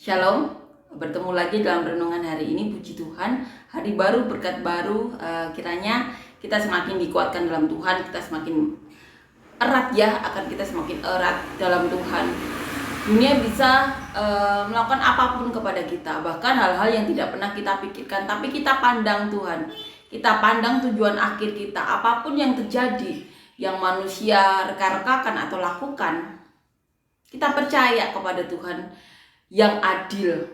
Shalom, bertemu lagi dalam renungan hari ini. Puji Tuhan, hari baru, berkat baru. Kiranya kita semakin dikuatkan dalam Tuhan, kita semakin erat ya, akan kita semakin erat dalam Tuhan. Dunia bisa melakukan apapun kepada kita, bahkan hal-hal yang tidak pernah kita pikirkan, tapi kita pandang Tuhan, kita pandang tujuan akhir kita. Apapun yang terjadi, yang manusia reka-rekakan atau lakukan, kita percaya kepada Tuhan yang adil,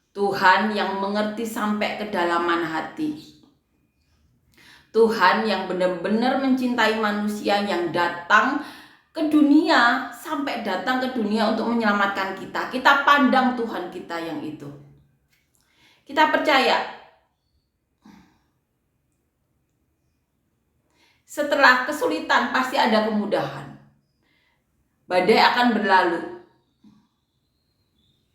Tuhan yang mengerti sampai kedalaman hati, Tuhan yang benar-benar mencintai manusia, yang datang ke dunia, sampai datang ke dunia untuk menyelamatkan kita. Kita pandang Tuhan kita yang itu. Kita percaya setelah kesulitan pasti ada kemudahan. Badai akan berlalu,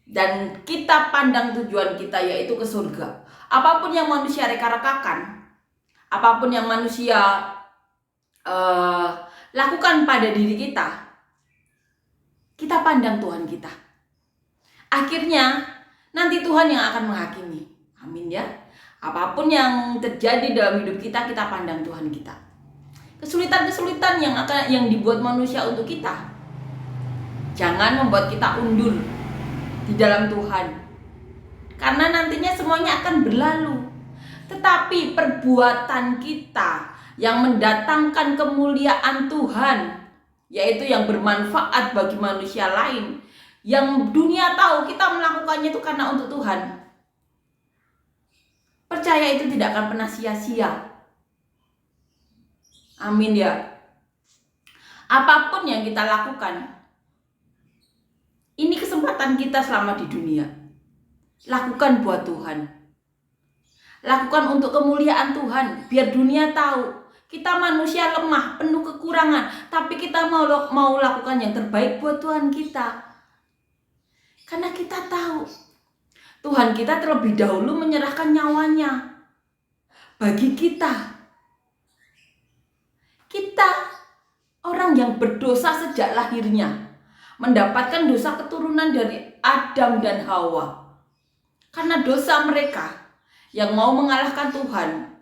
dan kita pandang tujuan kita yaitu ke surga. Apapun yang manusia reka-rekakan, apapun yang manusia lakukan pada diri kita, kita pandang Tuhan kita. Akhirnya nanti Tuhan yang akan menghakimi. Amin ya. Apapun yang terjadi dalam hidup kita, kita pandang Tuhan kita. Kesulitan-kesulitan yang dibuat manusia untuk kita, jangan membuat kita undur di dalam Tuhan, karena nantinya semuanya akan berlalu. Tetapi perbuatan kita yang mendatangkan kemuliaan Tuhan, yaitu yang bermanfaat bagi manusia lain, yang dunia tahu kita melakukannya itu karena untuk Tuhan, percaya itu tidak akan pernah sia-sia. Amin ya. Apapun yang kita lakukan, ini kesempatan kita selama di dunia. Lakukan buat Tuhan. Lakukan untuk kemuliaan Tuhan. Biar dunia tahu kita manusia lemah, penuh kekurangan, tapi kita mau lakukan yang terbaik buat Tuhan kita. Karena kita tahu Tuhan kita terlebih dahulu menyerahkan nyawanya bagi kita. Kita orang yang berdosa sejak lahirnya, mendapatkan dosa keturunan dari Adam dan Hawa. Karena dosa mereka yang mau mengalahkan Tuhan,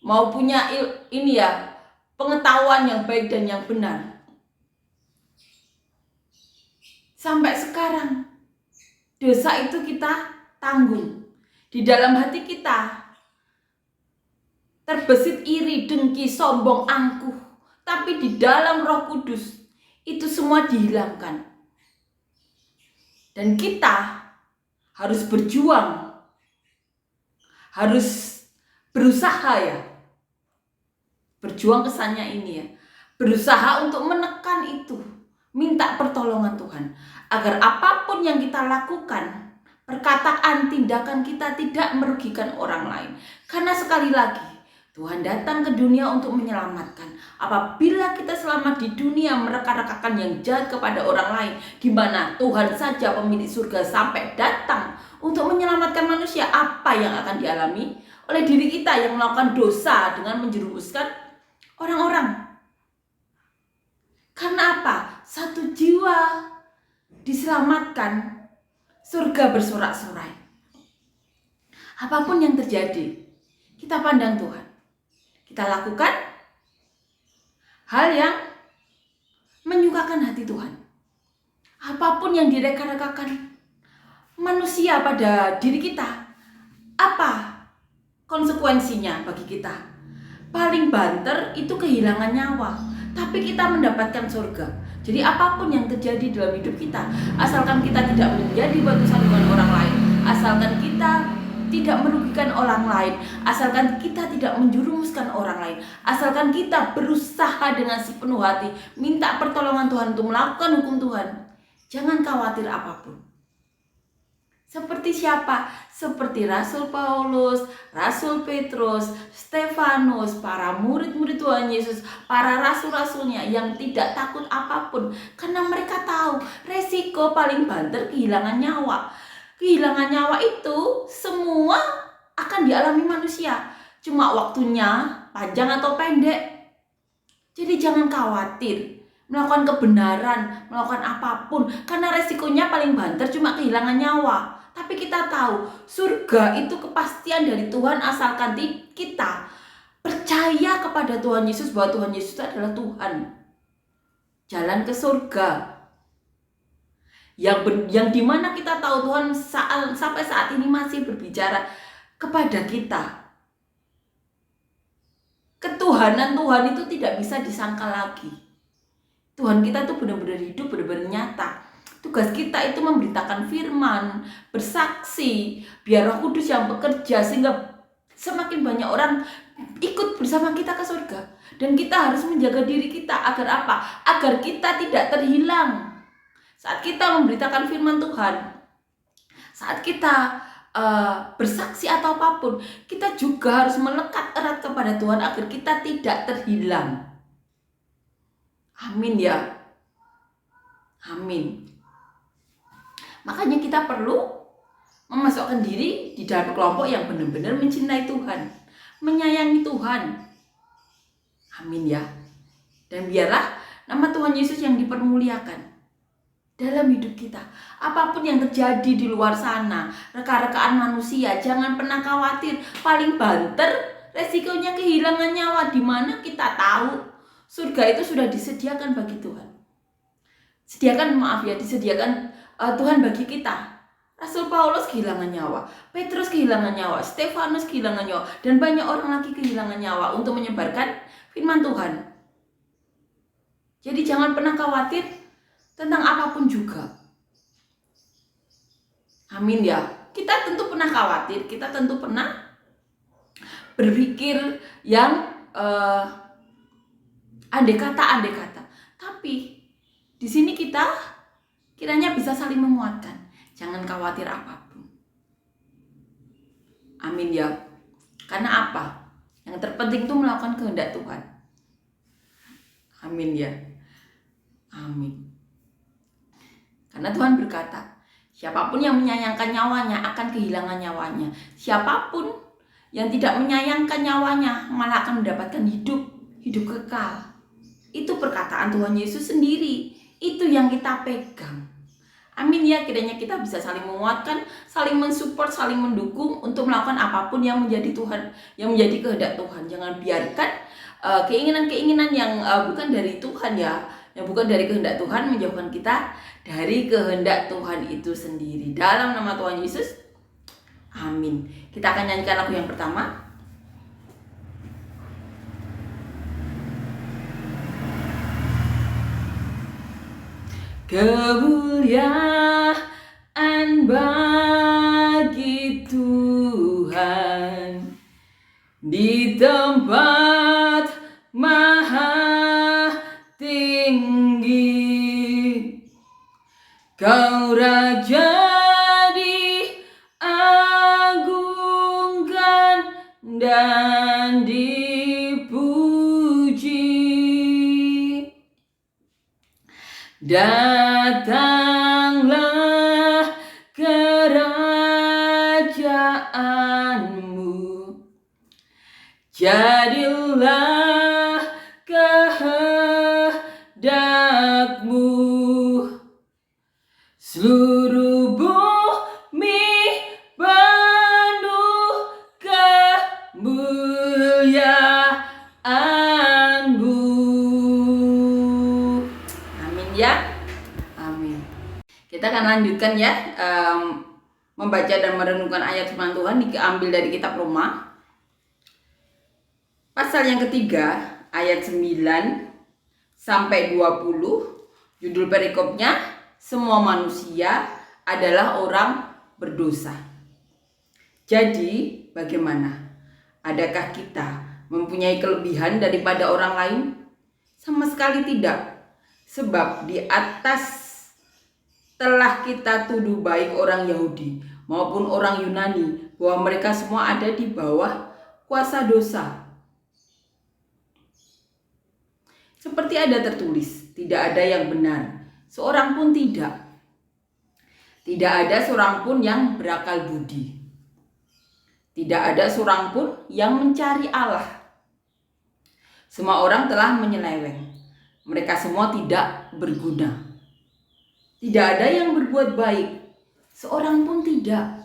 mau punya pengetahuan yang baik dan yang benar. Sampai sekarang dosa itu kita tanggung. Di dalam hati kita terbesit iri, dengki, sombong, angkuh. Tapi di dalam Roh Kudus itu semua dihilangkan. Dan kita harus berjuang, harus berusaha ya. Berjuang kesannya ini ya. Berusaha untuk menekan itu. Minta pertolongan Tuhan. Agar apapun yang kita lakukan, perkataan, tindakan kita tidak merugikan orang lain. Karena sekali lagi, Tuhan datang ke dunia untuk menyelamatkan. Apabila kita selamat di dunia mereka-rekakan yang jahat kepada orang lain, di mana Tuhan saja pemilik surga sampai datang untuk menyelamatkan manusia, apa yang akan dialami oleh diri kita yang melakukan dosa dengan menjerumuskan orang-orang? Karena apa? Satu jiwa diselamatkan, surga bersorak-sorai. Apapun yang terjadi, kita pandang Tuhan. Kita lakukan hal yang menyukakan hati Tuhan. Apapun yang direka-rekakan manusia pada diri kita, apa konsekuensinya bagi kita? Paling banter itu kehilangan nyawa, tapi kita mendapatkan surga. Jadi apapun yang terjadi dalam hidup kita, asalkan kita tidak menjadi batu sandungan orang lain, asalkan kita tidak merugikan orang lain, asalkan kita tidak menjerumuskan orang lain, asalkan kita berusaha dengan sepenuh hati, minta pertolongan Tuhan untuk melakukan hukum Tuhan, jangan khawatir apapun. Seperti siapa? Seperti Rasul Paulus, Rasul Petrus, Stefanus, para murid-murid Tuhan Yesus, para rasul-rasulnya yang tidak takut apapun, karena mereka tahu resiko paling banter kehilangan nyawa. Kehilangan nyawa itu semua akan dialami manusia. Cuma waktunya panjang atau pendek. Jadi jangan khawatir. melakukan kebenaran, melakukan apapun, karena resikonya paling banter cuma kehilangan nyawa. Tapi kita tahu surga itu kepastian dari Tuhan asalkan kita percaya kepada Tuhan Yesus, bahwa Tuhan Yesus adalah Tuhan. Jalan ke surga yang dimana kita tahu Tuhan sampai saat ini masih berbicara kepada kita. Ketuhanan Tuhan itu tidak bisa disangkal lagi. Tuhan kita itu benar-benar hidup, benar-benar nyata. Tugas kita itu memberitakan firman, bersaksi, biar Roh Kudus yang bekerja sehingga semakin banyak orang ikut bersama kita ke surga. Dan kita harus menjaga diri kita agar apa? Agar kita tidak terhilang. Saat kita memberitakan firman Tuhan, saat kita bersaksi atau apapun, kita juga harus melekat erat kepada Tuhan agar kita tidak terhilang. Amin ya. Amin. Makanya kita perlu memasukkan diri di dalam kelompok yang benar-benar mencintai Tuhan, menyayangi Tuhan. Amin ya. Dan biarlah nama Tuhan Yesus yang dipermuliakan dalam hidup kita. Apapun yang terjadi di luar sana, reka-rekaan manusia, jangan pernah khawatir. Paling banter resikonya kehilangan nyawa, di mana kita tahu surga itu sudah disediakan bagi Tuhan. Disediakan Tuhan bagi kita. Rasul Paulus kehilangan nyawa, Petrus kehilangan nyawa, Stefanus kehilangan nyawa, dan banyak orang lagi kehilangan nyawa untuk menyebarkan firman Tuhan. Jadi jangan pernah khawatir tentang apapun juga. Amin ya. Kita tentu pernah khawatir, kita tentu pernah berpikir yang andai kata. Tapi di sini kita kiranya bisa saling menguatkan. Jangan khawatir apapun. Amin ya. Karena apa? Yang terpenting itu melakukan kehendak Tuhan. Amin ya. Amin. Karena Tuhan berkata, siapapun yang menyayangkan nyawanya akan kehilangan nyawanya. Siapapun yang tidak menyayangkan nyawanya malah akan mendapatkan hidup kekal. Itu perkataan Tuhan Yesus sendiri. Itu yang kita pegang. Amin ya, kiranya kita bisa saling menguatkan, saling mensupport, saling mendukung untuk melakukan apapun yang menjadi Tuhan, yang menjadi kehendak Tuhan. Jangan biarkan keinginan-keinginan yang bukan dari Tuhan ya, yang bukan dari kehendak Tuhan menjauhkan kita dari kehendak Tuhan itu sendiri. Dalam nama Tuhan Yesus, amin. Kita akan nyanyikan lagu yang pertama. Kemuliaan bagi Tuhan di tempat maha tinggi. Kau Raja diagungkan dan dipuji. Datanglah kerajaanmu, jadilah kehendakmu, seluruh bumi penuh kemuliaan-Mu. Amin ya. Amin. Kita akan lanjutkan ya, membaca dan merenungkan ayat firman Tuhan diambil dari kitab Roma pasal yang ketiga ayat 9 sampai 20. Judul perikopnya, semua manusia adalah orang berdosa. Jadi bagaimana? Adakah kita mempunyai kelebihan daripada orang lain? Sama sekali tidak. Sebab di atas telah kita tuduh baik orang Yahudi maupun orang Yunani bahwa mereka semua ada di bawah kuasa dosa. Seperti ada tertulis, tidak ada yang benar, seorang pun tidak. Tidak ada seorang pun yang berakal budi. Tidak ada seorang pun yang mencari Allah. Semua orang telah menyeleweng. Mereka semua tidak berguna. Tidak ada yang berbuat baik, seorang pun tidak.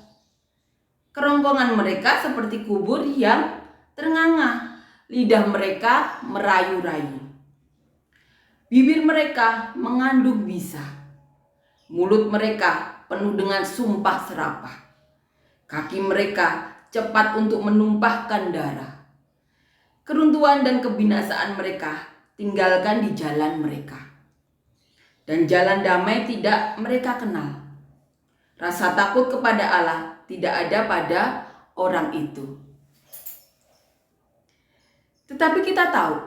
Kerongkongan mereka seperti kubur yang ternganga, lidah mereka merayu-rayu. Bibir mereka mengandung bisa, mulut mereka penuh dengan sumpah serapah. Kaki mereka cepat untuk menumpahkan darah. Keruntuhan dan kebinasaan mereka tinggalkan di jalan mereka. Dan jalan damai tidak mereka kenal. Rasa takut kepada Allah tidak ada pada orang itu. Tetapi kita tahu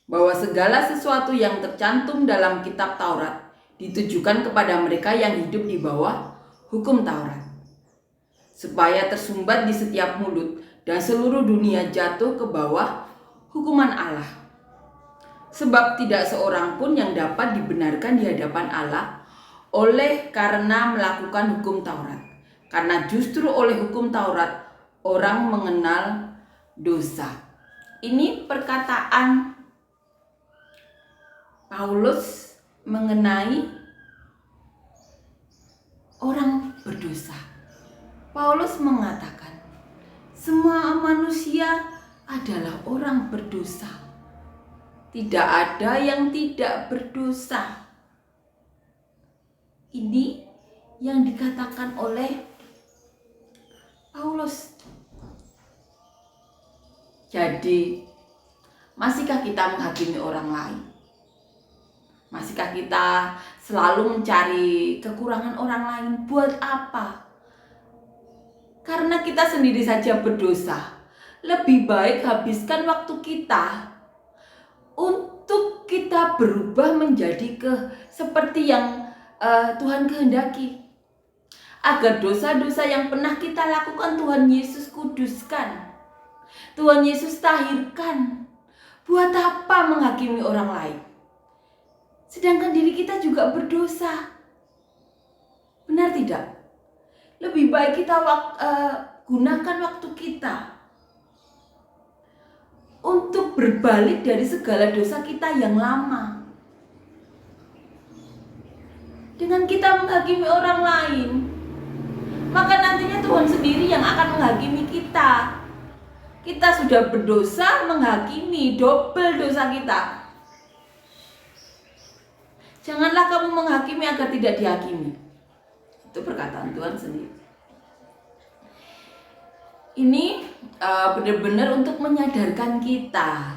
bahwa segala sesuatu yang tercantum dalam kitab Taurat ditujukan kepada mereka yang hidup di bawah hukum Taurat, supaya tersumbat di setiap mulut dan seluruh dunia jatuh ke bawah hukuman Allah. Sebab tidak seorang pun yang dapat dibenarkan di hadapan Allah oleh karena melakukan hukum Taurat. Karena justru oleh hukum Taurat orang mengenal dosa. Ini perkataan Paulus mengenai orang berdosa. Paulus mengatakan, semua manusia adalah orang berdosa. Tidak ada yang tidak berdosa. Ini yang dikatakan oleh Paulus. Jadi, masihkah kita menghakimi orang lain? Masihkah kita selalu mencari kekurangan orang lain? Buat apa? Karena kita sendiri saja berdosa. Lebih baik habiskan waktu kita untuk kita berubah menjadi seperti yang Tuhan kehendaki. Agar dosa-dosa yang pernah kita lakukan Tuhan Yesus kuduskan, Tuhan Yesus tahirkan. Buat apa menghakimi orang lain? Sedangkan diri kita juga berdosa. Benar tidak? Lebih baik kita gunakan waktu kita untuk berbalik dari segala dosa kita yang lama. Dengan kita menghakimi orang lain, maka nantinya Tuhan sendiri yang akan menghakimi kita. Kita sudah berdosa, menghakimi, double dosa kita. Janganlah kamu menghakimi agar tidak dihakimi. Itu perkataan Tuhan sendiri. Ini benar-benar untuk menyadarkan kita.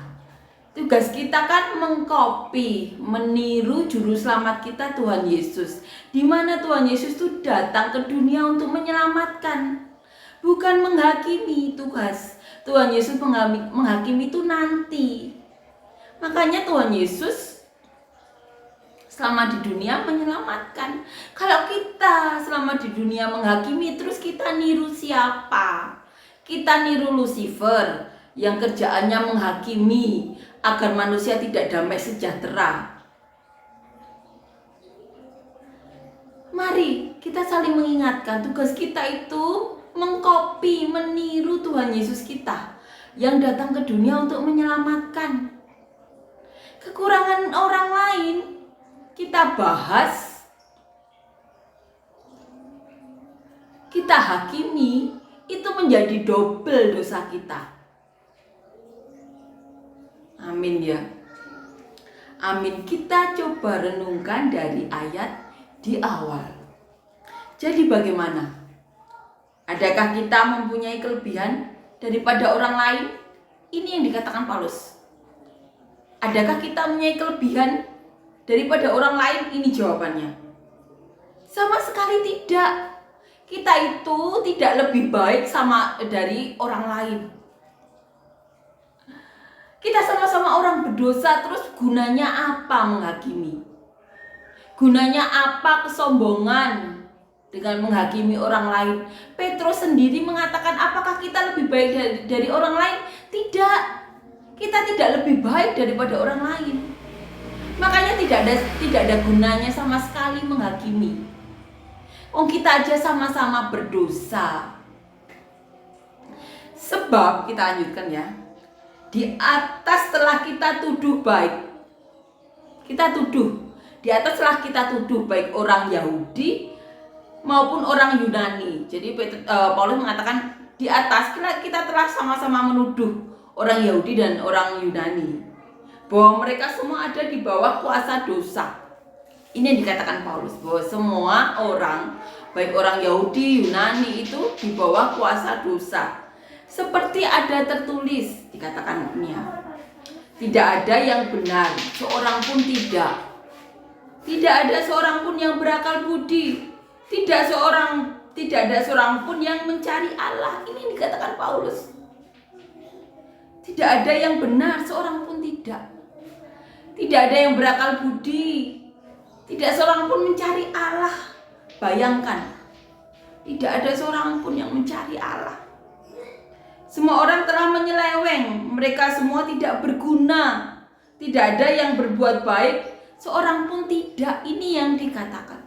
Tugas kita kan mengcopy, meniru juru selamat kita Tuhan Yesus. Di mana Tuhan Yesus itu datang ke dunia untuk menyelamatkan, bukan menghakimi. Tuhan Yesus menghakimi itu nanti. Makanya Tuhan Yesus selama di dunia menyelamatkan. Kalau kita selama di dunia menghakimi, terus kita niru siapa? Kita niru Lucifer yang kerjaannya menghakimi agar manusia tidak damai sejahtera. Mari kita saling mengingatkan, tugas kita itu mengcopy, meniru Tuhan Yesus kita yang datang ke dunia untuk menyelamatkan. Kekurangan orang lain kita bahas, kita hakimi, itu menjadi double dosa kita. Amin ya. Amin. Kita coba renungkan dari ayat di awal. Jadi bagaimana? Adakah kita mempunyai kelebihan daripada orang lain? Ini yang dikatakan Paulus. Adakah kita mempunyai kelebihan daripada orang lain? Ini jawabannya. Sama sekali tidak. Kita itu tidak lebih baik dari orang lain. Kita sama-sama orang berdosa, terus gunanya apa menghakimi? Gunanya apa kesombongan dengan menghakimi orang lain? Petrus sendiri mengatakan, apakah kita lebih baik dari orang lain? Tidak. Kita tidak lebih baik daripada orang lain. Makanya tidak ada gunanya sama sekali menghakimi. Kita aja sama-sama berdosa. Sebab kita lanjutkan ya. Di atas telah kita tuduh baik, Kita tuduh. Di ataslah kita tuduh baik orang Yahudi maupun orang Yunani. Jadi Paulus mengatakan di atas kita telah sama-sama menuduh orang Yahudi dan orang Yunani bahwa mereka semua ada di bawah kuasa dosa. Ini yang dikatakan Paulus, bahwa semua orang, baik orang Yahudi, Yunani itu di bawah kuasa dosa. Seperti ada tertulis, dikatakan ini ya, tidak ada yang benar, seorang pun tidak. Tidak ada seorang pun yang berakal budi. Tidak ada seorang pun yang mencari Allah. Ini yang dikatakan Paulus. Tidak ada yang benar, seorang pun tidak. Tidak ada yang berakal budi. Tidak seorang pun mencari Allah. Bayangkan, tidak ada seorang pun yang mencari Allah. Semua orang telah menyeleweng. Mereka semua tidak berguna. Tidak ada yang berbuat baik, seorang pun tidak. Ini yang dikatakan.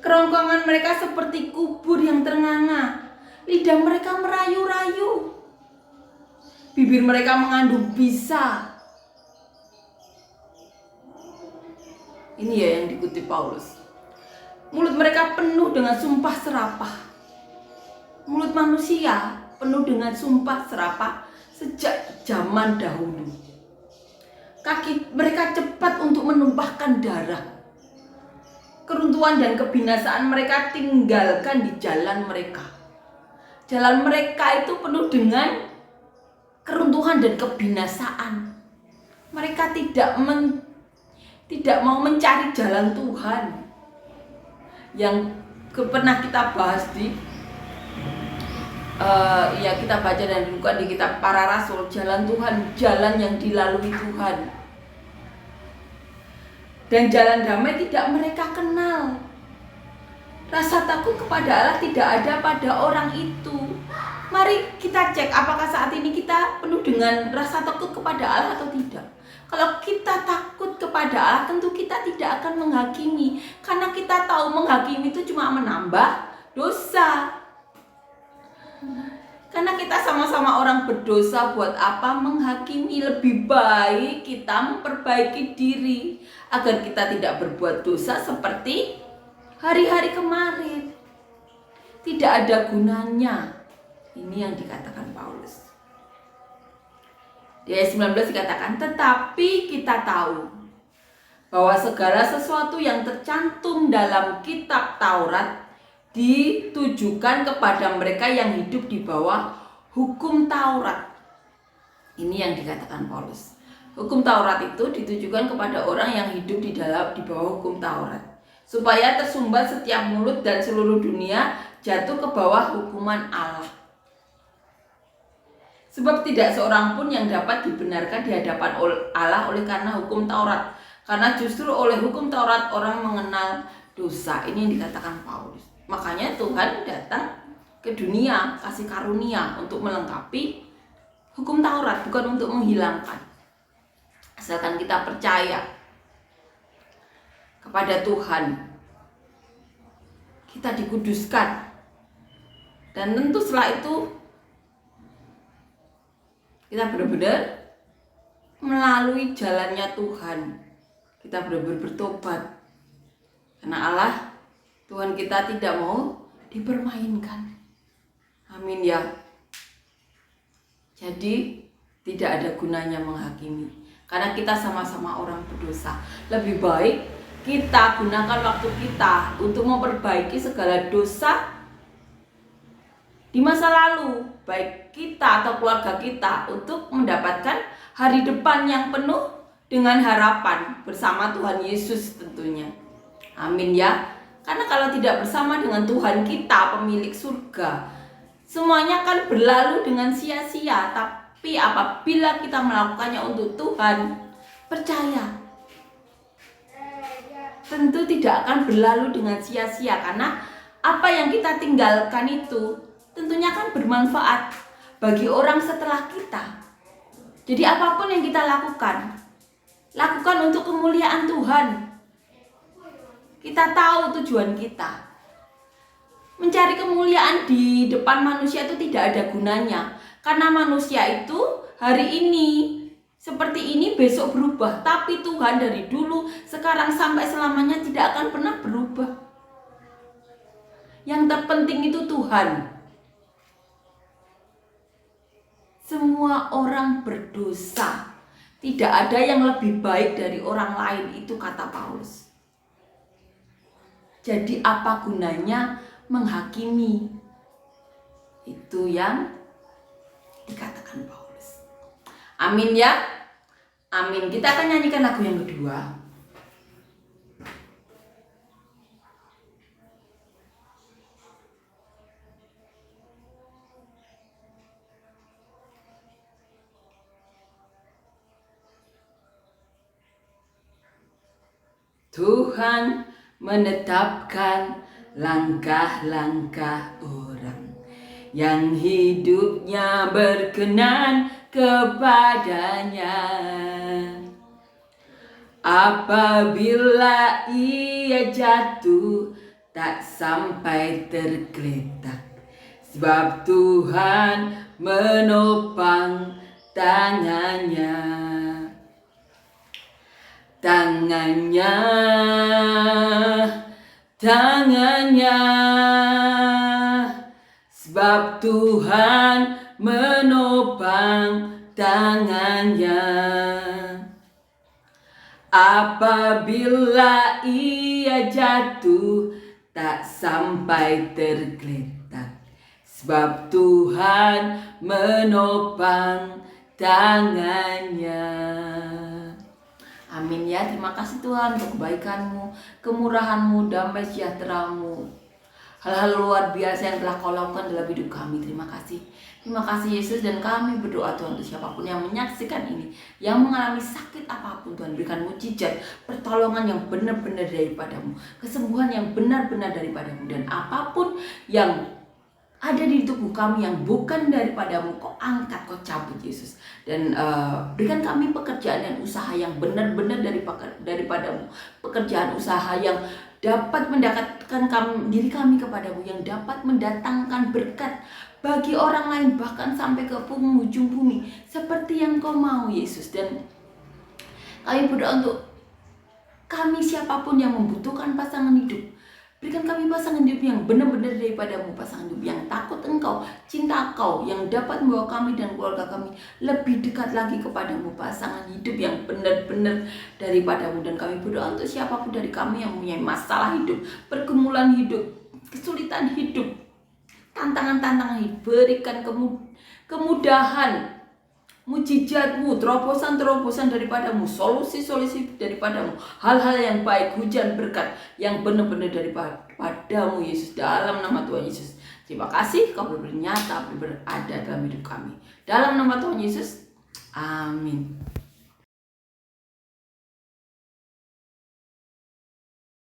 Kerongkongan mereka seperti kubur yang ternganga. Lidah mereka merayu-rayu. Bibir mereka mengandung bisa. Ini ya yang dikutip Paulus. Mulut mereka penuh dengan sumpah serapah. Mulut manusia penuh dengan sumpah serapah sejak zaman dahulu. Kaki mereka cepat untuk menumpahkan darah. Keruntuhan dan kebinasaan mereka tinggalkan di jalan mereka. Jalan mereka itu penuh dengan keruntuhan dan kebinasaan. Mereka tidak mau mencari jalan Tuhan. Yang pernah kita bahas di kita baca dan buka di kitab Para Rasul, jalan Tuhan, jalan yang dilalui Tuhan. Dan jalan damai tidak mereka kenal. Rasa takut kepada Allah tidak ada pada orang itu. Mari kita cek apakah saat ini kita penuh dengan rasa takut kepada Allah atau tidak. Kalau kita takut kepada Allah, tentu kita tidak akan menghakimi. Karena kita tahu menghakimi itu cuma menambah dosa. Karena kita sama-sama orang berdosa, buat apa menghakimi? Lebih baik kita memperbaiki diri agar kita tidak berbuat dosa seperti hari-hari kemarin. Tidak ada gunanya. Ini yang dikatakan Paulus. Di ayat 19 dikatakan, tetapi kita tahu bahwa segala sesuatu yang tercantum dalam kitab Taurat ditujukan kepada mereka yang hidup di bawah hukum Taurat. Ini yang dikatakan Paulus. Hukum Taurat itu ditujukan kepada orang yang hidup di bawah hukum Taurat, supaya tersumbat setiap mulut dan seluruh dunia jatuh ke bawah hukuman Allah. Sebab tidak seorang pun yang dapat dibenarkan di hadapan Allah oleh karena hukum Taurat. Karena justru oleh hukum Taurat orang mengenal dosa. Ini yang dikatakan Paulus. Makanya Tuhan datang ke dunia, kasih karunia untuk melengkapi hukum Taurat, bukan untuk menghilangkan. Asalkan kita percaya kepada Tuhan, kita dikuduskan. Dan tentu setelah itu kita benar-benar melalui jalannya Tuhan. Kita benar-benar bertobat. Karena Allah, Tuhan kita tidak mau dipermainkan. Amin ya. Jadi tidak ada gunanya menghakimi. Karena kita sama-sama orang berdosa. Lebih baik kita gunakan waktu kita untuk memperbaiki segala dosa di masa lalu, baik kita atau keluarga kita, untuk mendapatkan hari depan yang penuh dengan harapan bersama Tuhan Yesus tentunya. Amin ya. Karena kalau tidak bersama dengan Tuhan kita, pemilik surga, semuanya akan berlalu dengan sia-sia. Tapi apabila kita melakukannya untuk Tuhan, percaya, tentu tidak akan berlalu dengan sia-sia. Karena apa yang kita tinggalkan itu tentunya akan bermanfaat bagi orang setelah kita. Jadi apapun yang kita lakukan untuk kemuliaan Tuhan. Kita tahu tujuan kita. Mencari kemuliaan di depan manusia itu tidak ada gunanya. Karena manusia itu hari ini seperti ini besok berubah, tapi Tuhan dari dulu, sekarang sampai selamanya tidak akan pernah berubah. Yang terpenting itu Tuhan. Semua orang berdosa. Tidak ada yang lebih baik dari orang lain, itu kata Paulus. Jadi apa gunanya menghakimi? Itu yang dikatakan Paulus. Amin ya. Amin. Kita akan nyanyikan lagu yang kedua. Tuhan menetapkan langkah-langkah orang yang hidupnya berkenan kepadanya. Apabila ia jatuh, tak sampai tergeletak, sebab Tuhan menopang tangannya. Tangannya sebab Tuhan menopang tangannya. Apabila ia jatuh, tak sampai tergeletak, sebab Tuhan menopang tangannya. Amin ya. Terima kasih Tuhan untuk kebaikan-Mu, kemurahan-Mu, damai sejahtera-Mu, hal-hal luar biasa yang telah Kau lakukan dalam hidup kami. Terima kasih. Terima kasih Yesus, dan kami berdoa Tuhan untuk siapapun yang menyaksikan ini, yang mengalami sakit apapun, Tuhan berikan mukjizat, pertolongan yang benar-benar daripada-Mu, kesembuhan yang benar-benar daripada-Mu, dan apapun yang ada di tubuh kami yang bukan daripada-Mu, Kau angkat, Kau cabut Yesus. Dan berikan kami pekerjaan dan usaha yang benar-benar daripada-Mu, pekerjaan usaha yang dapat mendekatkan diri kami kepadamu, yang dapat mendatangkan berkat bagi orang lain, bahkan sampai ke penghujung bumi, seperti yang Kau mau Yesus. Dan kami berdoa untuk kami siapapun yang membutuhkan pasangan hidup, berikan kami pasangan hidup yang benar-benar daripada-Mu, pasangan hidup yang takut Engkau, cinta Kau, yang dapat membawa kami dan keluarga kami lebih dekat lagi kepadamu, pasangan hidup yang benar-benar daripada-Mu. Dan kami berdoa untuk siapapun dari kami yang mempunyai masalah hidup, pergumulan hidup, kesulitan hidup, tantangan-tantangan hidup, berikan kemudahan, mujizat-Mu, terobosan-terobosan daripada-Mu, solusi-solusi daripada-Mu, hal-hal yang baik, hujan berkat yang benar-benar daripada-Mu Yesus, dalam nama Tuhan Yesus. Terima kasih Kau bernyata berada dalam hidup kami, dalam nama Tuhan Yesus. Amin.